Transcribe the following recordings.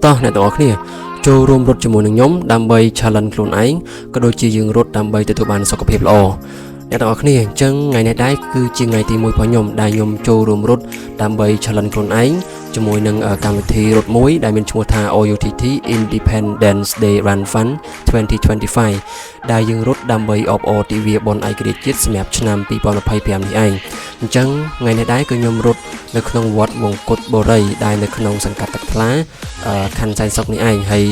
តោះអ្នកទាំងអស់គ្នាចូលរួមរត់ជាមួយនឹងខ្ញុំដើម្បី challenge ខ្លួនឯងក៏ដូចជាយើងរត់ដើម្បីទទួលបានសុខភាពល្អអ្នកទាំងអស់គ្នាអញ្ចឹងថ្ងៃនេះដែរគឺជាថ្ងៃទី1របស់ខ្ញុំដែលខ្ញុំចូលរួមរត់ដើម្បី challenge ខ្លួនឯងជាមួយនឹងកម្មវិធីរត់មួយដែលមានឈ្មោះថា OUTT Independence Day Run Fun 2025ដែលយើងរត់ដើម្បីអបអរទិវាបុណ្យឯករាជ្យជាតិសម្រាប់ឆ្នាំ2025នេះឯងអញ្ចឹងថ្ងៃនេះដែរគឺខ្ញុំរត់នៅក្នុងវត្តមង្គតបុរីដែលនៅក្នុងសង្កាត់ទឹកថ្លាខណ្ឌសែនសុខនេះឯងហើយ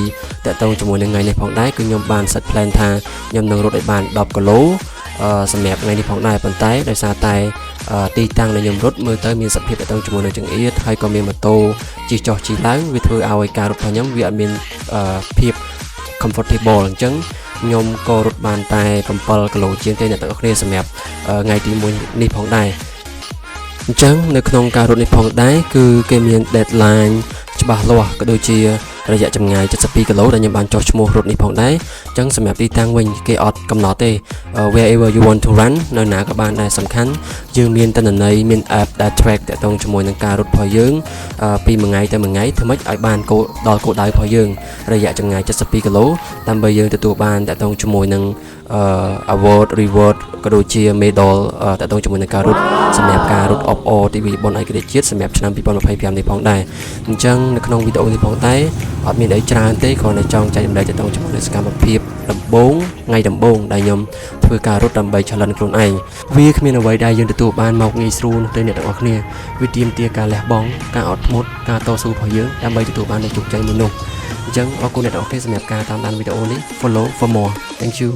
តើតើជាមួយនឹងថ្ងៃនេះផងដែរគឺខ្ញុំបាន set plan ថាខ្ញុំនឹងរត់ឲ្យបាន10គីឡូសម្រាប់ថ្ងៃនេះផងដែរប៉ុន្តែដោយសារតែទីតាំងដែលខ្ញុំរត់មើលទៅមានសភាពទៅជាមួយនឹងចង្អៀតហើយក៏មានម៉ូតូជិះចុះជិះឡើងវាធ្វើឲ្យការរត់របស់ខ្ញុំវាអត់មានភាព comfortable អញ្ចឹងខ្ញុំក៏រត់បានតែ7គីឡូជាងទេអ្នកទាំងអស់គ្នាសម្រាប់ថ្ងៃទី1នេះផងដែរអញ្ចឹងនៅក្នុងការរត់នេះផងដែរគឺគេមាន deadline ច្បាស់លាស់ក៏ដូចជារយៈចម្ងាយ72គីឡូដែលខ្ញុំបានចុះឈ្មោះរត់នេះផងដែរអញ្ចឹងសម្រាប់ទីតាំងវិញគេអត់កំណត់ទេ wherever you want to run នៅណាក៏បានដែរសំខាន់យើងមានទិន្នន័យមាន app ដែល track តាក់ទងជាមួយនឹងការរត់របស់យើងពីមួយថ្ងៃទៅមួយថ្ងៃធ្វើម៉េចឲ្យបានដល់គោលដៅរបស់យើងរយៈចម្ងាយ72គីឡូដើម្បីយើងទទួលបានតាក់ទងជាមួយនឹងaward reward ក៏ដូចជា medal តាក់ទងជាមួយនឹងការរត់សម្រាប់ការរត់អបអរទិវាបុណ្យឯករាជ្យជាតិសម្រាប់ឆ្នាំ2025នេះផងដែរអញ្ចឹងនៅក្នុងវីដេអូនេះផងដែរអត់មានអីច្រើនទេគ្រាន់តែចង់ចែករំលែកតាក់ទងជាមួយនឹងសកម្មភាពដំបូងថ្ងៃដំបូងដែលខ្ញុំធ្វើការរត់ដើម្បី challenge ខ្លួនឯងវាគ្មានអ្វីដែលយើងទទួលបានមកងាយស្រួលទេអ្នកទាំងអស់គ្នាវាទាមទារការលះបង់ការអត់ធ្មត់ការតស៊ូរបស់យើងដើម្បីទទួលបាននូវជោគជ័យមួយនោះអញ្ចឹងអរគុណអ្នកទាំងអស់គ្នាសម្រាប់ការតាមដានវីដេអូនេះ follow for more thank you